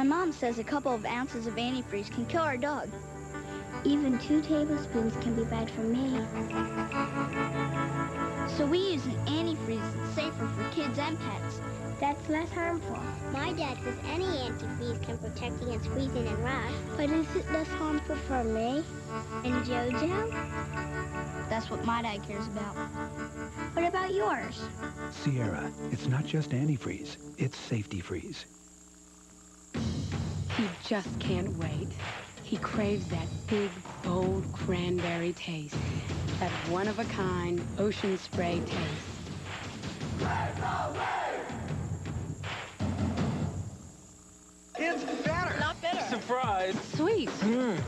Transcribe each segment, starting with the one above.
My mom says a couple of ounces of antifreeze can kill our dog. Even 2 tablespoons can be bad for me. So we use an antifreeze that's safer for kids and pets. That's less harmful. My dad says any antifreeze can protect against freezing and rust. But is it less harmful for me? And JoJo? That's what my dad cares about. What about yours? Sierra, it's not just antifreeze, it's safety freeze. He just can't wait. He craves that big, bold cranberry taste. That one-of-a-kind ocean spray taste. It's better. Not better. Surprise. Sweet.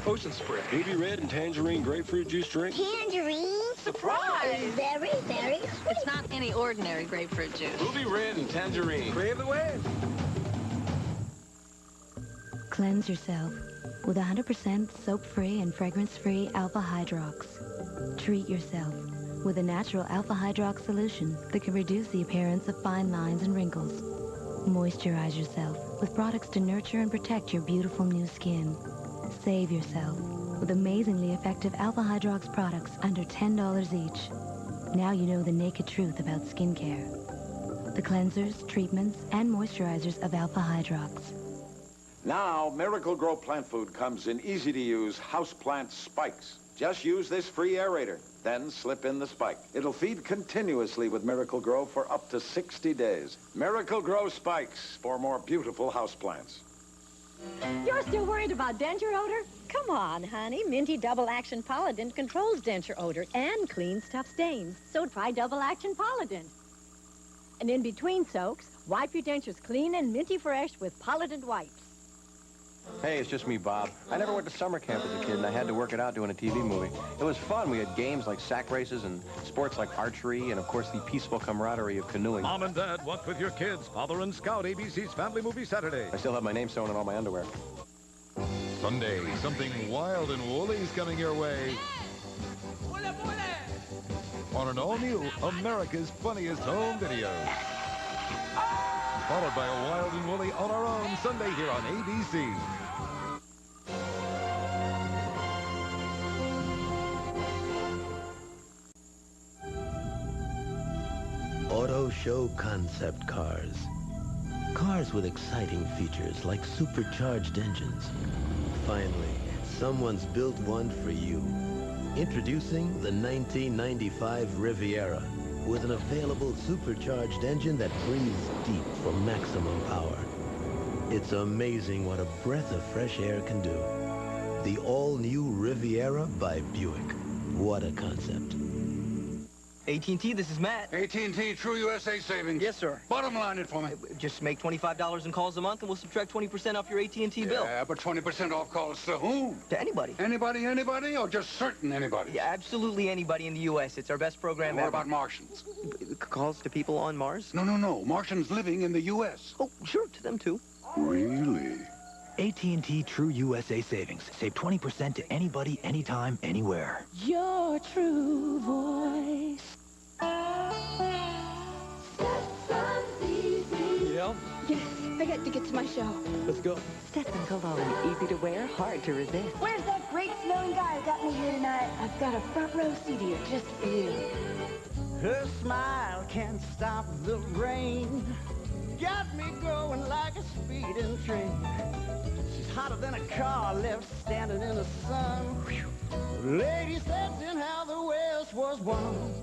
Ocean spray. Baby red and tangerine grapefruit juice drink. Tangerine? Surprise. Very, very sweet. It's not any ordinary grapefruit juice. Ruby red and tangerine. Crave the wave. Cleanse yourself with 100% soap-free and fragrance-free Alpha Hydrox. Treat yourself with a natural Alpha Hydrox solution that can reduce the appearance of fine lines and wrinkles. Moisturize yourself with products to nurture and protect your beautiful new skin. Save yourself with amazingly effective Alpha Hydrox products under $10 each. Now you know the naked truth about skincare. The cleansers, treatments, and moisturizers of Alpha Hydrox. Now, Miracle-Gro plant food comes in easy-to-use houseplant spikes. Just use this free aerator, then slip in the spike. It'll feed continuously with Miracle-Gro for up to 60 days. Miracle-Gro Spikes for more beautiful houseplants. You're still worried about denture odor? Come on, honey. Minty Double Action Polident controls denture odor and cleans tough stains. So try Double Action Polident. And in between soaks, wipe your dentures clean and minty fresh with Polident wipes. Hey, it's just me, Bob. I never went to summer camp as a kid, and I had to work it out doing a TV movie. It was fun. We had games like sack races and sports like archery, and, of course, the peaceful camaraderie of canoeing. Mom and Dad walk with your kids. Father and Scout, ABC's Family Movie Saturday. I still have my name sewn in all my underwear. Sunday, something wild and woolly's coming your way. On an all-new America's Funniest Home Videos. Followed by a wild and woolly on our own Sunday here on ABC. Auto Show concept cars. Cars with exciting features like supercharged engines. Finally, someone's built one for you. Introducing the 1995 Riviera with an available supercharged engine that breathes deep for maximum power. It's amazing what a breath of fresh air can do. The all-new Riviera by Buick. What a concept. AT&T, this is Matt. AT&T True USA Savings. Yes, sir. Bottom line it for me. Just make $25 in calls a month, and we'll subtract 20% off your AT&T bill. Yeah, but 20% off calls to whom? To anybody. Anybody, or just certain anybody? Yeah, absolutely anybody in the U.S. It's our best program What ever. about Martians? Calls to people on Mars? No. Martians living in the U.S. Oh, sure, to them, too. Really? AT&T True USA Savings. Save 20% to anybody, anytime, anywhere. Your true voice. Yeah? Yes, I got tickets to my show. Let's go. Stetson Cologne, easy to wear, hard to resist. Where's that great smelling guy who got me here tonight? I've got a front row seat here just for you. Her smile can't stop the rain. Got me going like a speeding train. She's hotter than a car left standing in the sun. Whew. Lady said in how the West was won.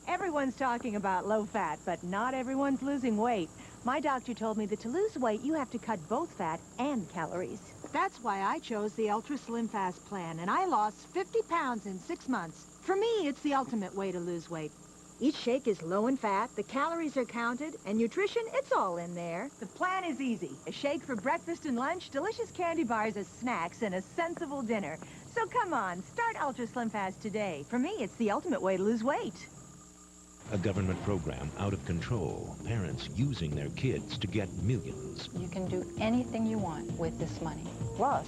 Everyone's talking about low fat, but not everyone's losing weight. My doctor told me that to lose weight, you have to cut both fat and calories. That's why I chose the Ultra Slim Fast plan, and I lost 50 pounds in 6 months. For me, it's the ultimate way to lose weight. Each shake is low in fat, the calories are counted, and nutrition, it's all in there. The plan is easy. A shake for breakfast and lunch, delicious candy bars as snacks, and a sensible dinner. So come on, start Ultra Slim Fast today. For me, it's the ultimate way to lose weight. A government program out of control. Parents using their kids to get millions. You can do anything you want with this money. Plus,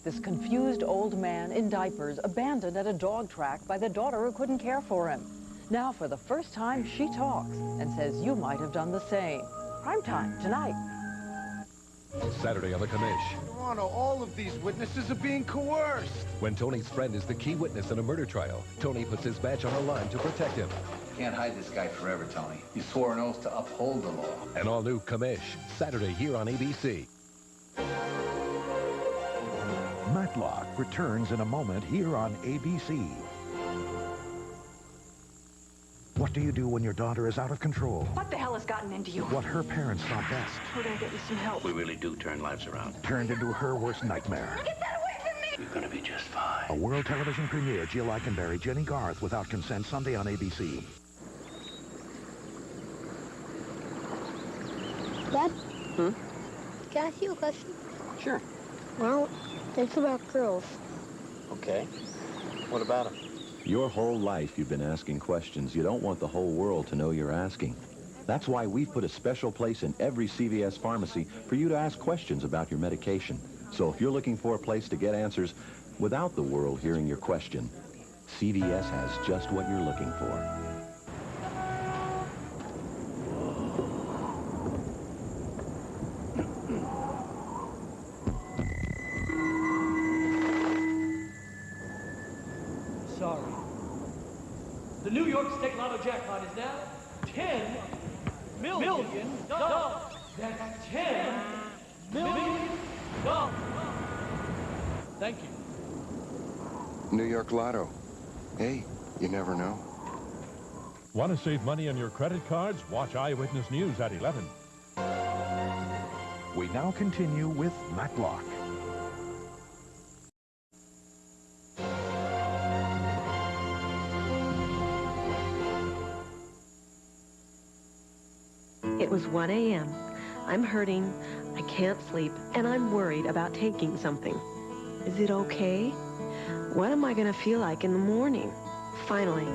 this confused old man in diapers abandoned at a dog track by the daughter who couldn't care for him. Now, for the first time, she talks and says you might have done the same. Primetime, tonight. Saturday on the Commish. Toronto, all of these witnesses are being coerced. When Tony's friend is the key witness in a murder trial, Tony puts his badge on the line to protect him. Can't hide this guy forever, Tony. You swore an oath to uphold the law. An all-new Commish, Saturday here on ABC. Matlock returns in a moment here on ABC. What do you do when your daughter is out of control? What the hell has gotten into you? What her parents thought best We're gonna get you some help. We really do turn lives around. turned into her worst nightmare. Get that away from me! You're gonna be just fine. A world television premiere, Jill Eikenberry, Jenny Garth, Without Consent, Sunday on ABC. Dad? Can I ask you a question? Sure. Well, it's about girls. Okay. What about him? Your whole life you've been asking questions. You don't want the whole world to know you're asking. That's why we've put a special place in every CVS Pharmacy for you to ask questions about your medication. So if you're looking for a place to get answers without the world hearing your question, CVS has just what you're looking for. Sorry. The New York State Lotto Jackpot is now $10 million. That's $10 million. Thank you. New York Lotto. Hey, you never know. Want to save money on your credit cards? Watch Eyewitness News at 11. We now continue with Matlock. It was 1 a.m. I'm hurting, I can't sleep, and I'm worried about taking something. Is it okay? What am I going to feel like in the morning? Finally,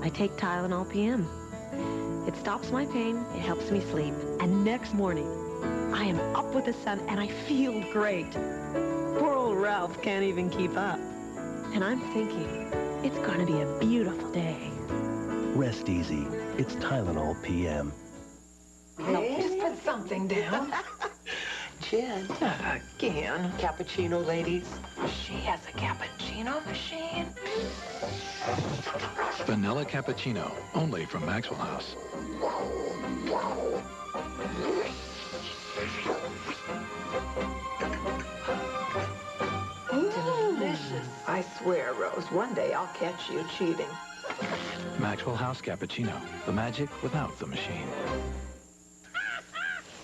I take Tylenol PM. It stops my pain, it helps me sleep, and next morning, I am up with the sun and I feel great. Poor old Ralph can't even keep up. And I'm thinking, it's going to be a beautiful day. Rest easy. It's Tylenol PM. Hey, just put something down. Jen, not again. Cappuccino, ladies. She has a cappuccino machine. Vanilla cappuccino, only from Maxwell House. Delicious. I swear, Rose, one day I'll catch you cheating. Maxwell House cappuccino, the magic without the machine.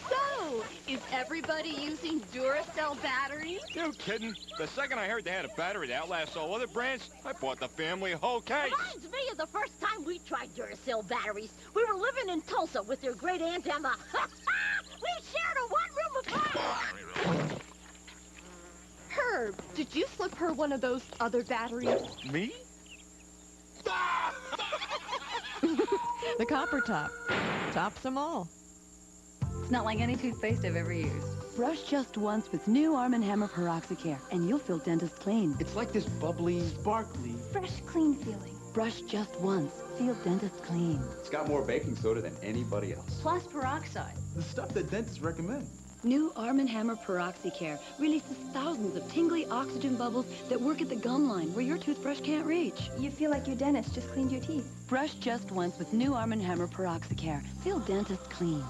So, is everybody using Duracell batteries? You kidding? The second I heard they had a battery that outlasts all other brands, I bought the family a whole case. Reminds me of the first time we tried Duracell batteries. We were living in Tulsa with your great Aunt Emma. We shared a one-room apartment. Herb, did you slip her one of those other batteries? Me? The copper top. Tops them all. It's not like any toothpaste I've ever used. Brush just once with new Arm & Hammer Peroxicare, and you'll feel dentist clean. It's like this bubbly, sparkly, Fresh, clean feeling. Brush just once. Feel dentist clean. It's got more baking soda than anybody else. Plus peroxide. The stuff that dentists recommend. New Arm & Hammer Peroxicare releases thousands of tingly oxygen bubbles that work at the gum line where your toothbrush can't reach. You feel like your dentist just cleaned your teeth. Brush just once with new Arm & Hammer Peroxicare. Feel dentist clean.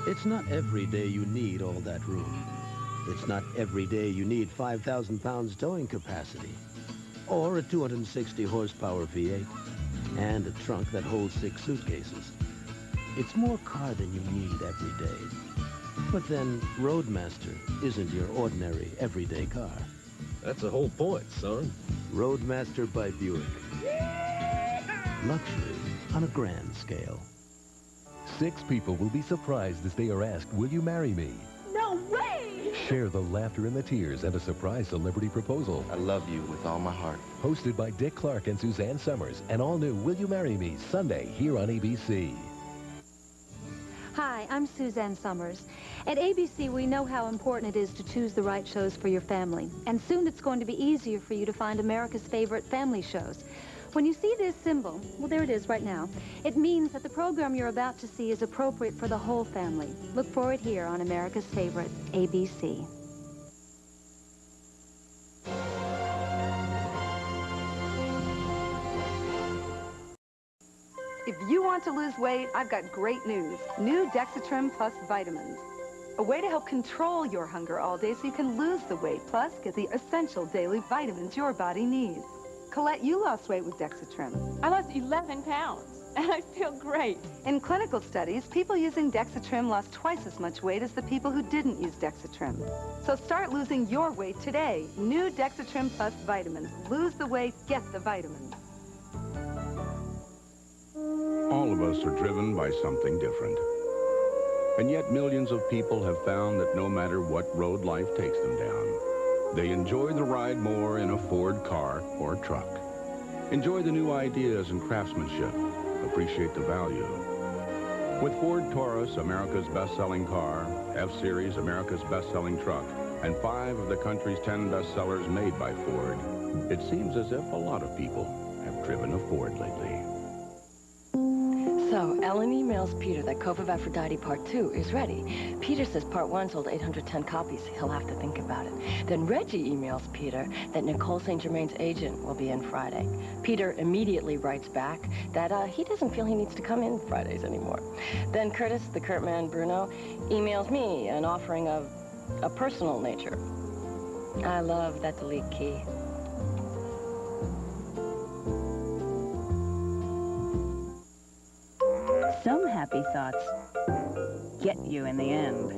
It's not every day you need all that room. It's not every day you need 5,000 pounds towing capacity, or a 260 horsepower V8, and a trunk that holds 6 suitcases. It's more car than you need every day. But then Roadmaster isn't your ordinary everyday car. That's the whole point, son. Roadmaster by Buick. Luxury on a grand scale. 6 people will be surprised as they are asked, will you marry me? No way! Share the laughter and the tears and a surprise celebrity proposal. I love you with all my heart. Hosted by Dick Clark and Suzanne Summers. And all new Will You Marry Me? Sunday here on ABC. Hi, I'm Suzanne Summers. At ABC, we know how important it is to choose the right shows for your family. And soon it's going to be easier for you to find America's favorite family shows. When you see this symbol, well, there it is right now, it means that the program you're about to see is appropriate for the whole family. Look for it here on America's favorite, ABC. If you want to lose weight, I've got great news. New Dexatrim Plus vitamins. A way to help control your hunger all day so you can lose the weight, plus get the essential daily vitamins your body needs. Colette, you lost weight with Dexatrim. I lost 11 pounds, and I feel great. In clinical studies, people using Dexatrim lost twice as much weight as the people who didn't use Dexatrim. So start losing your weight today. New Dexatrim Plus vitamins. Lose the weight, get the vitamins. All of us are driven by something different. And yet millions of people have found that no matter what road life takes them down, they enjoy the ride more in a Ford car or truck. Enjoy the new ideas and craftsmanship. Appreciate the value. With Ford Taurus, America's best-selling car, F-Series, America's best-selling truck, and 5 of the country's 10 bestsellers made by Ford, it seems as if a lot of people have driven a Ford lately. So, Ellen emails Peter that Cove of Aphrodite Part 2 is ready. Peter says Part 1 sold 810 copies. He'll have to think about it. Then Reggie emails Peter that Nicole St. Germain's agent will be in Friday. Peter immediately writes back that he doesn't feel he needs to come in Fridays anymore. Then Curtis, the Kurt man Bruno, emails me an offering of a personal nature. I love that delete key. Some happy thoughts get you in the end.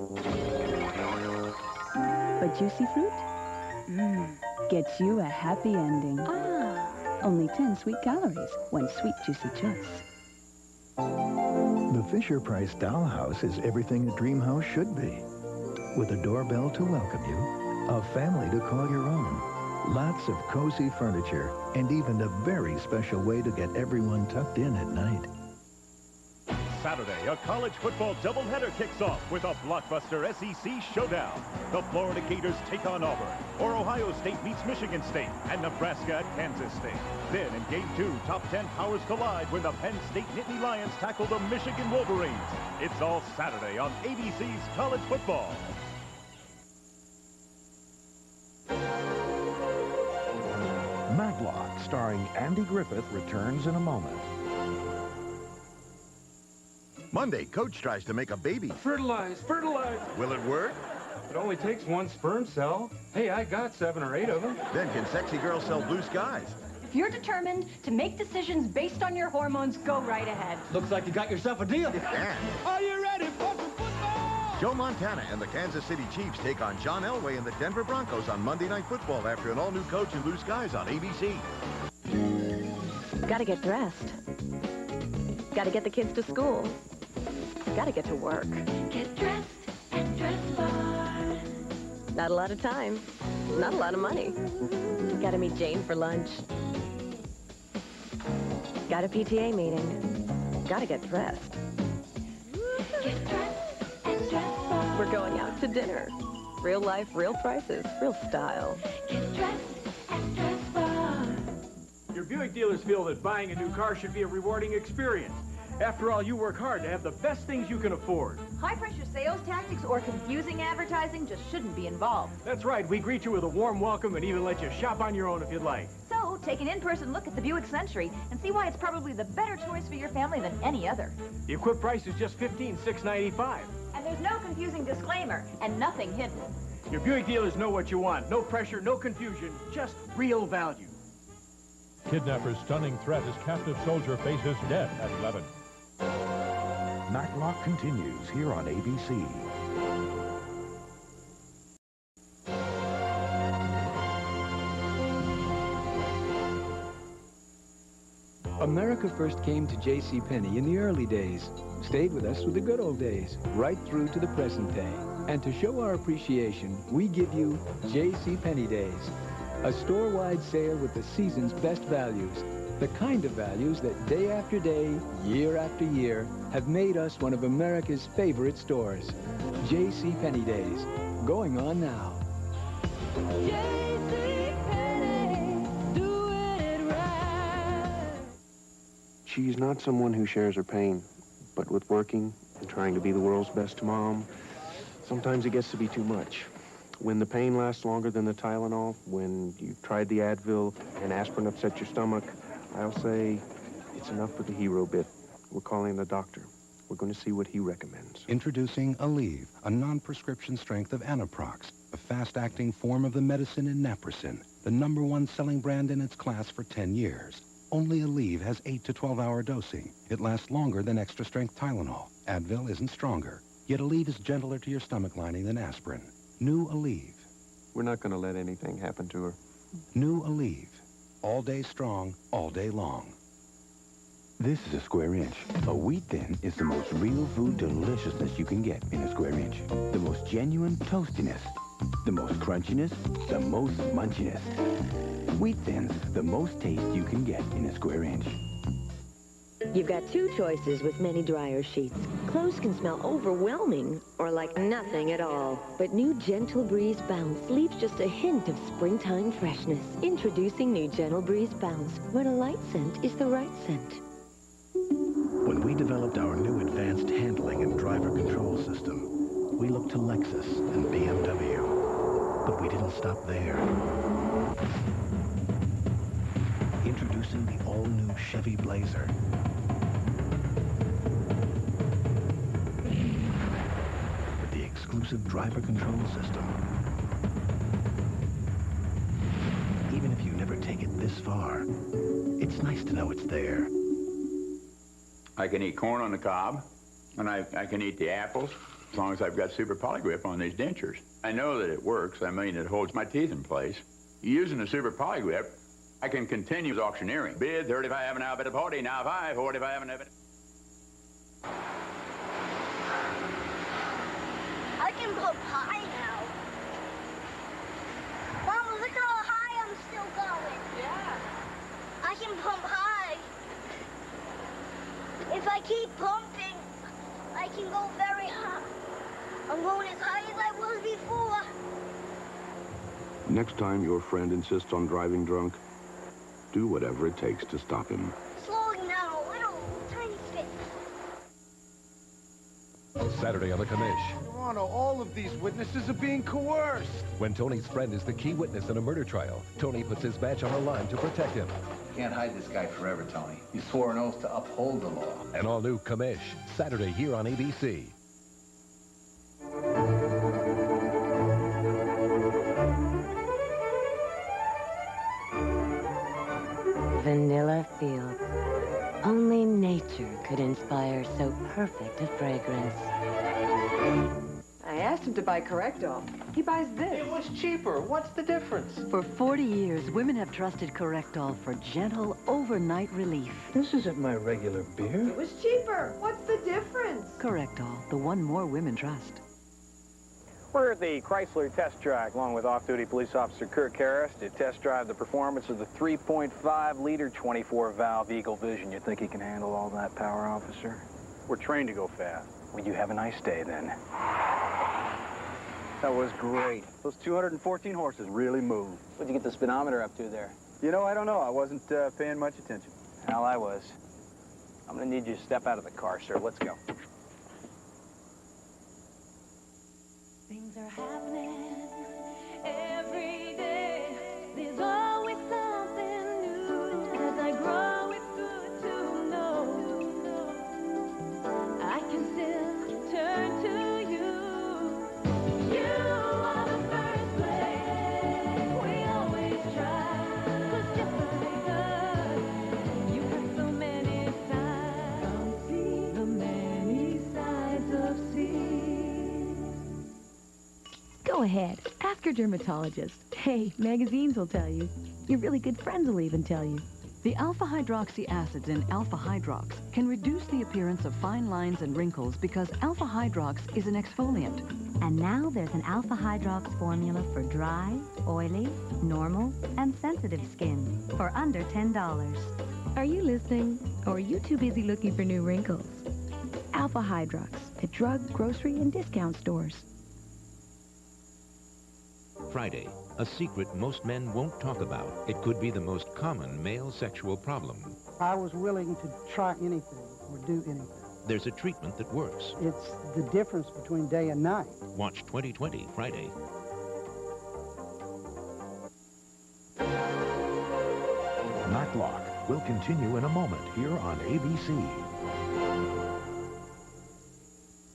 But juicy fruit? Gets you a happy ending. Only 10 sweet calories, 1 sweet juicy choice. The Fisher-Price dollhouse is everything a dream house should be. With a doorbell to welcome you, a family to call your own, lots of cozy furniture, and even a very special way to get everyone tucked in at night. Saturday, a college football doubleheader kicks off with a blockbuster SEC showdown. The Florida Gators take on Auburn, or Ohio State meets Michigan State, and Nebraska at Kansas State. Then in Game 2, top 10 powers collide when the Penn State Nittany Lions tackle the Michigan Wolverines. It's all Saturday on ABC's College Football. Matlock, starring Andy Griffith, returns in a moment. Monday, Coach tries to make a baby. Fertilize. Will it work? It only takes 1 sperm cell. Hey, I got 7 or 8 of them. Then can sexy girls sell blue skies? If you're determined to make decisions based on your hormones, go right ahead. Looks like you got yourself a deal. And Are you ready for some football? Joe Montana and the Kansas City Chiefs take on John Elway and the Denver Broncos on Monday Night Football after an all-new coach and blue skies on ABC. Gotta get dressed. Gotta get the kids to school. Gotta get to work. Get dressed at Dress Bar. Not a lot of time. Not a lot of money. Gotta meet Jane for lunch. Got a PTA meeting. Gotta get dressed. Get dressed at Dress Bar. We're going out to dinner. Real life, real prices, real style. Get dressed at Dress Bar. Your Buick dealers feel that buying a new car should be a rewarding experience. After all, you work hard to have the best things you can afford. High-pressure sales tactics or confusing advertising just shouldn't be involved. That's right. We greet you with a warm welcome and even let you shop on your own if you'd like. So, take an in-person look at the Buick Century and see why it's probably the better choice for your family than any other. The equipped price is just $15,695. And there's no confusing disclaimer and nothing hidden. Your Buick dealers know what you want. No pressure, no confusion, just real value. Kidnapper's stunning threat as captive soldier faces death at 11. Matlock continues here on ABC. America first came to JCPenney in the early days, stayed with us through the good old days, right through to the present day. And to show our appreciation, we give you JCPenney Days, a store-wide sale with the season's best values. The kind of values that day after day, year after year, have made us one of America's favorite stores. JCPenney Days, going on now. JCPenney, doing it right. She's not someone who shares her pain, but with working and trying to be the world's best mom, sometimes it gets to be too much. When the pain lasts longer than the Tylenol, when you tried the Advil and aspirin upset your stomach, I'll say it's enough with the hero bit. We're calling the doctor. We're going to see what he recommends. Introducing Aleve, a non-prescription strength of Anaprox, a fast-acting form of the medicine in naproxen, the #1 selling brand in its class for 10 years. Only Aleve has 8 to 12-hour dosing. It lasts longer than extra-strength Tylenol. Advil isn't stronger, yet Aleve is gentler to your stomach lining than aspirin. New Aleve. We're not going to let anything happen to her. New Aleve. All day strong, all day long. This is a square inch. A wheat thin is the most real food deliciousness you can get in a square inch. The most genuine toastiness. The most crunchiness. The most munchiness. Wheat thins, the most taste you can get in a square inch. You've got two choices with many dryer sheets. Clothes can smell overwhelming or like nothing at all. But new Gentle Breeze Bounce leaves just a hint of springtime freshness. Introducing new Gentle Breeze Bounce, when a light scent is the right scent. When we developed our new advanced handling and driver control system, we looked to Lexus and BMW. But we didn't stop there. Introducing the all-new Chevy Blazer. With the exclusive driver control system. Even if you never take it this far, it's nice to know it's there. I can eat corn on the cob, and I can eat the apples, as long as I've got super polygrip on these dentures. I know that it works. I mean, it holds my teeth in place. Using the super polygrip, I can continue auctioneering. Bid 35 and now bid 40, now 5, 45 and now bid. I can pump high now. Mama, look at how high I'm still going. Yeah. I can pump high. If I keep pumping, I can go very high. I'm going as high as I was before. Next time your friend insists on driving drunk, do whatever it takes to stop him. Slowing down a little, tiny bit. Saturday on the Commish. Toronto, all of these witnesses are being coerced. When Tony's friend is the key witness in a murder trial, Tony puts his badge on the line to protect him. You can't hide this guy forever, Tony. You swore an oath to uphold the law. An all-new Commish, Saturday here on ABC. Vanilla Fields. Only nature could inspire so perfect a fragrance. I asked him to buy Correctol. He buys this. It was cheaper. What's the difference? For 40 years, women have trusted Correctol for gentle, overnight relief. This isn't my regular beer. It was cheaper. What's the difference? Correctol, the one more women trust. We're at the Chrysler test track, along with off-duty police officer Kirk Harris, to test drive the performance of the 3.5-liter 24-valve Eagle Vision. You think he can handle all that power, officer? We're trained to go fast. Well, you have a nice day, then. That was great. Those 214 horses really move. What'd you get the speedometer up to there? You know, I don't know. I wasn't paying much attention. Hell, I was. I'm gonna need you to step out of the car, sir. Let's go. Things are happening every day. There's always something new. As I grow, it's good to know. I can still turn to you. You are the first place. We always try. 'Cause just like us, you have so many sides. See the many sides of sea. Go ahead, ask your dermatologist. Hey, magazines will tell you. Your really good friends will even tell you. The alpha-hydroxy acids in Alpha-Hydrox can reduce the appearance of fine lines and wrinkles because Alpha-Hydrox is an exfoliant. And now there's an Alpha-Hydrox formula for dry, oily, normal, and sensitive skin for under $10. Are you listening? Or are you too busy looking for new wrinkles? Alpha-Hydrox at drug, grocery, and discount stores. Friday, a secret most men won't talk about. It could be the most common male sexual problem. I was willing to try anything or do anything. There's a treatment that works. It's the difference between day and night. Watch 20/20 Friday. Matlock will continue in a moment here on ABC.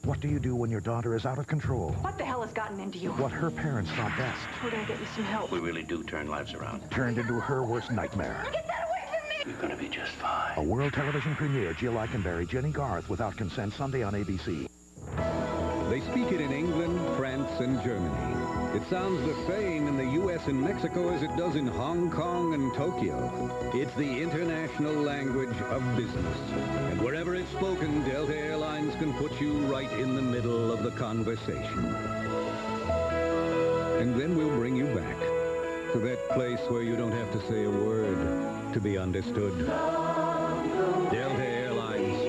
What do you do when your daughter is out of control? What the hell has gotten into you? What her parents thought best We're gonna get you some help. We really do turn lives around. turned into her worst nightmare. Get that away from me! You're gonna be just fine. A world television premiere, Jill Eikenberry, Jenny Garth, Without Consent, Sunday on ABC. They speak it in England, France, and Germany. It sounds the same in the U.S. and Mexico as it does in Hong Kong and Tokyo. It's the international language of business. And wherever it's spoken, Delta Airlines can put you right in the middle of the conversation. And then we'll bring you back to that place where you don't have to say a word to be understood. Delta Airlines.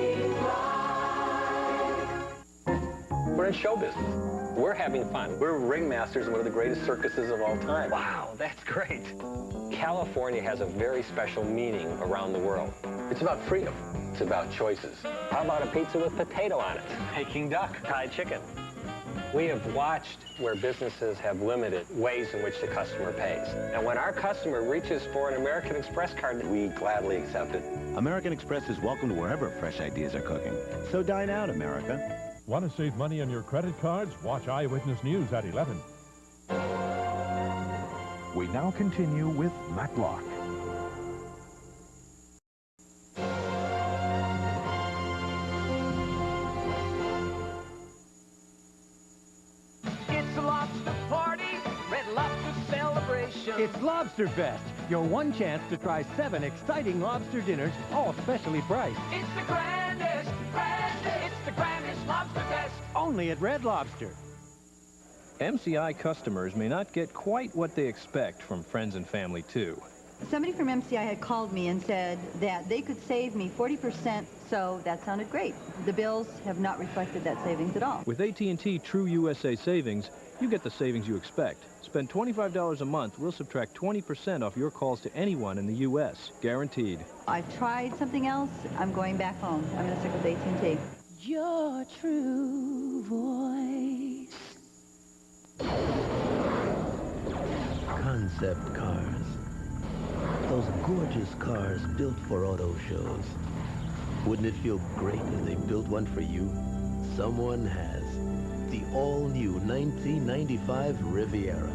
We're in show business. We're having fun. We're ringmasters in one of the greatest circuses of all time. Wow, that's great. California has a very special meaning around the world. It's about freedom. It's about choices. How about a pizza with potato on it? Peking duck. Thai chicken. We have watched where businesses have limited ways in which the customer pays. And when our customer reaches for an American Express card, we gladly accept it. American Express is welcome to wherever fresh ideas are cooking. So dine out, America. Want to save money on your credit cards? Watch Eyewitness News at 11. We now continue with Matlock. It's a lobster party, Red Lobster celebration. It's Lobster Fest, your one chance to try 7 exciting lobster dinners, all specially priced. It's the grandest, it's the grandest Lobster Fest. Only at Red Lobster. MCI customers may not get quite what they expect from friends and family, too. Somebody from MCI had called me and said that they could save me 40%, so that sounded great. The bills have not reflected that savings at all. With AT&T True USA Savings, you get the savings you expect. Spend $25 a month, we'll subtract 20% off your calls to anyone in the U.S. Guaranteed. I've tried something else. I'm going back home. I'm going to stick with AT&T. Your true voice. Concept cars. Those gorgeous cars built for auto shows. Wouldn't it feel great if they built one for you? Someone has. The all-new 1995 Riviera.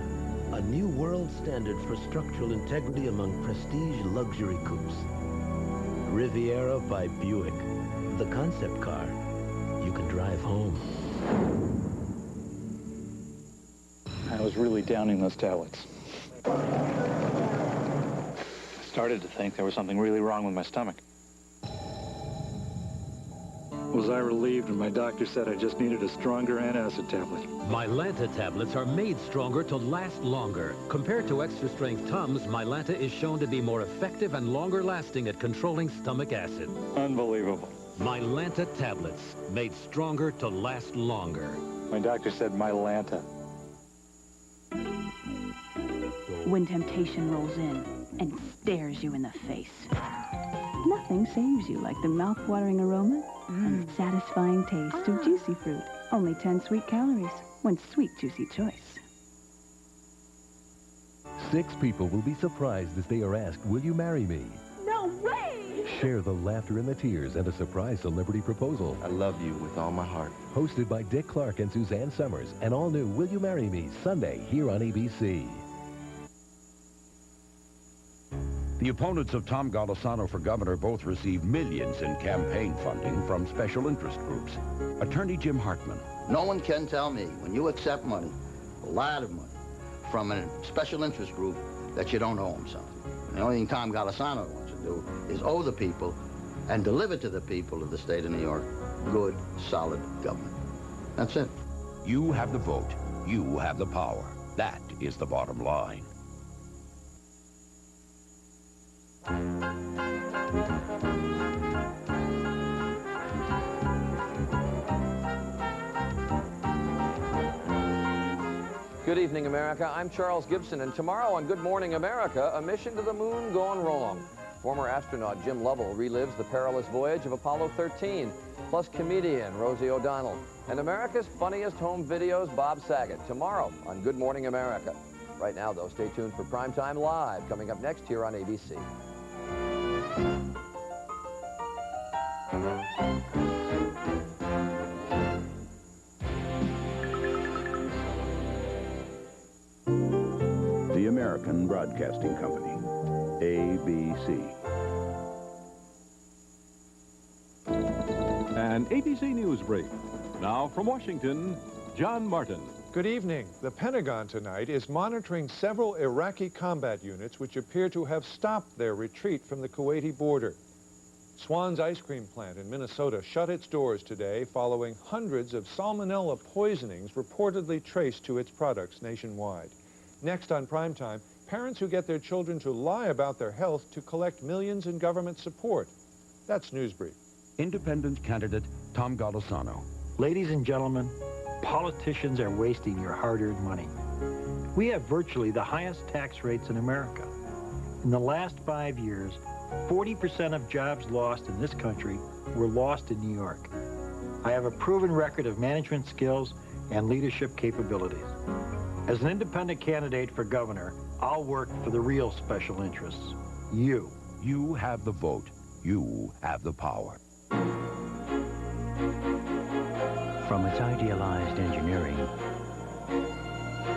A new world standard for structural integrity among prestige luxury coupes. Riviera by Buick. The concept car you can drive home. I was really downing those tablets. Started to think there was something really wrong with my stomach. Was I relieved when my doctor said I just needed a stronger antacid tablet. Mylanta tablets are made stronger to last longer. Compared to extra-strength Tums, Mylanta is shown to be more effective and longer-lasting at controlling stomach acid. Unbelievable. Mylanta tablets, made stronger to last longer. My doctor said Mylanta. When temptation rolls in and stares you in the face, nothing saves you like the mouth-watering aroma and satisfying taste of juicy fruit. Only 10 sweet calories. One sweet, juicy choice. 6 people will be surprised as they are asked, "Will you marry me?" No way! Share the laughter and the tears and a surprise celebrity proposal. I love you with all my heart. Hosted by Dick Clark and Suzanne Summers. An all-new Will You Marry Me? Sunday here on ABC. The opponents of Tom Golisano for governor both received millions in campaign funding from special interest groups. Attorney Jim Hartman. No one can tell me when you accept money, a lot of money, from a special interest group that you don't owe them something. And the only thing Tom Golisano wants to do is owe the people and deliver to the people of the state of New York good, solid government. That's it. You have the vote. You have the power. That is the bottom line. Good evening, America. I'm Charles Gibson, and tomorrow on Good Morning America, a mission to the moon gone wrong. Former astronaut Jim Lovell relives the perilous voyage of Apollo 13, plus comedian Rosie O'Donnell, and America's funniest home videos, Bob Saget, tomorrow on Good Morning America. Right now, though, stay tuned for Primetime Live, coming up next here on ABC. The American Broadcasting Company, ABC. An ABC News brief. Now from Washington, John Martin. Good evening. The Pentagon tonight is monitoring several Iraqi combat units which appear to have stopped their retreat from the Kuwaiti border. Swan's ice cream plant in Minnesota shut its doors today following hundreds of salmonella poisonings reportedly traced to its products nationwide. Next on Primetime, parents who get their children to lie about their health to collect millions in government support. That's News Brief. Independent candidate Tom Golisano. Ladies and gentlemen, politicians are wasting your hard-earned money. We have virtually the highest tax rates in America. In the last 5 years, 40% of jobs lost in this country were lost in New York. I have a proven record of management skills and leadership capabilities. As an independent candidate for governor, I'll work for the real special interests, you. You have the vote. You have the power. From its idealized engineering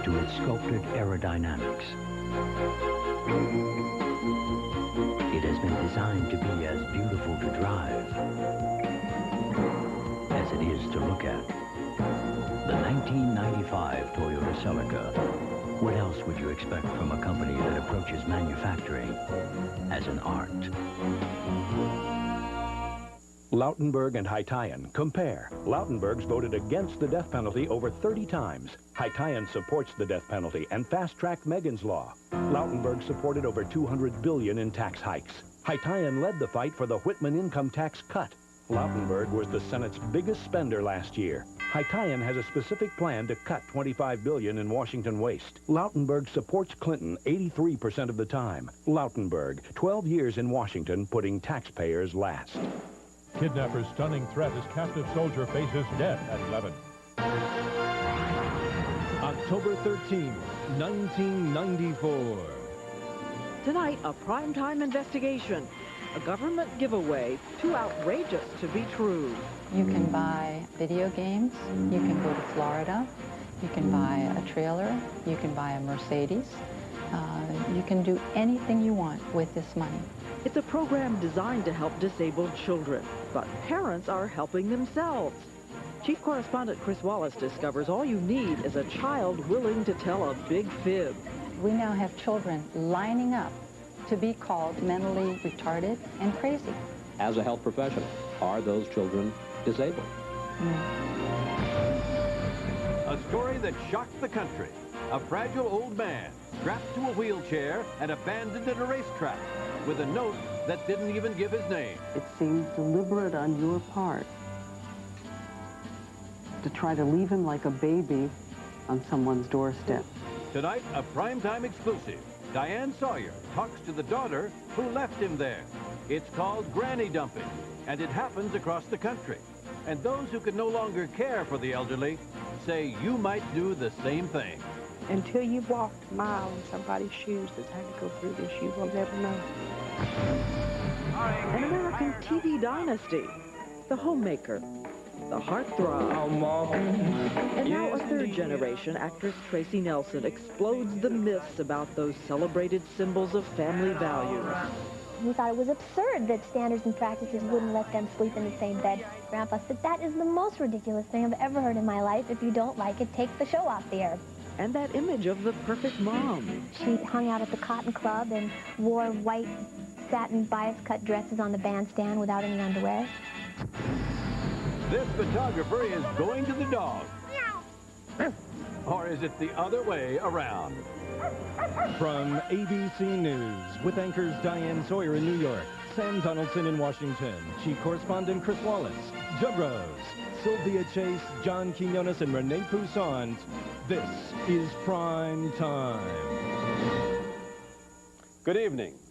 to its sculpted aerodynamics, it has been designed to be as beautiful to drive as it is to look at. The 1995 Toyota Celica. What else would you expect from a company that approaches manufacturing as an art? Lautenberg and Hytian. Compare. Lautenberg's voted against the death penalty over 30 times. Hytian supports the death penalty and fast-tracked Megan's Law. Lautenberg supported over $200 billion in tax hikes. Hytian led the fight for the Whitman income tax cut. Lautenberg was the Senate's biggest spender last year. Hytian has a specific plan to cut $25 billion in Washington waste. Lautenberg supports Clinton 83% of the time. Lautenberg, 12 years in Washington, putting taxpayers last. Kidnapper's stunning threat as captive soldier faces death at 11. October 13th, 1994. Tonight, a primetime investigation. A government giveaway too outrageous to be true. You can buy video games. You can go to Florida. You can buy a trailer. You can buy a Mercedes. You can do anything you want with this money. It's a program designed to help disabled children, but parents are helping themselves. Chief Correspondent Chris Wallace discovers all you need is a child willing to tell a big fib. We now have children lining up to be called mentally retarded and crazy. As a health professional, are those children disabled? A story that shocked the country. A fragile old man strapped to a wheelchair and abandoned at a racetrack with a note that didn't even give his name. It seems deliberate on your part to try to leave him like a baby on someone's doorstep. Tonight, a primetime exclusive. Diane Sawyer talks to the daughter who left him there. It's called granny dumping, and it happens across the country. And those who can no longer care for the elderly say you might do the same thing. Until you've walked a mile in somebody's shoes that's had to go through this, you will never know. An American TV dynasty. The homemaker. The heartthrob. And now a third-generation actress Tracy Nelson explodes the myths about those celebrated symbols of family values. We thought it was absurd that standards and practices wouldn't let them sleep in the same bed. Grandpa said, that is the most ridiculous thing I've ever heard in my life. If you don't like it, take the show off the air. And that image of the perfect mom. She hung out at the Cotton Club and wore white satin bias-cut dresses on the bandstand without any underwear. This photographer is going to the dog. Or is it the other way around? From ABC News, with anchors Diane Sawyer in New York, Sam Donaldson in Washington, Chief Correspondent Chris Wallace, Judd Rose, Sylvia Chase, John Quinones, and Renee Poussaint, this is Prime Time. Good evening.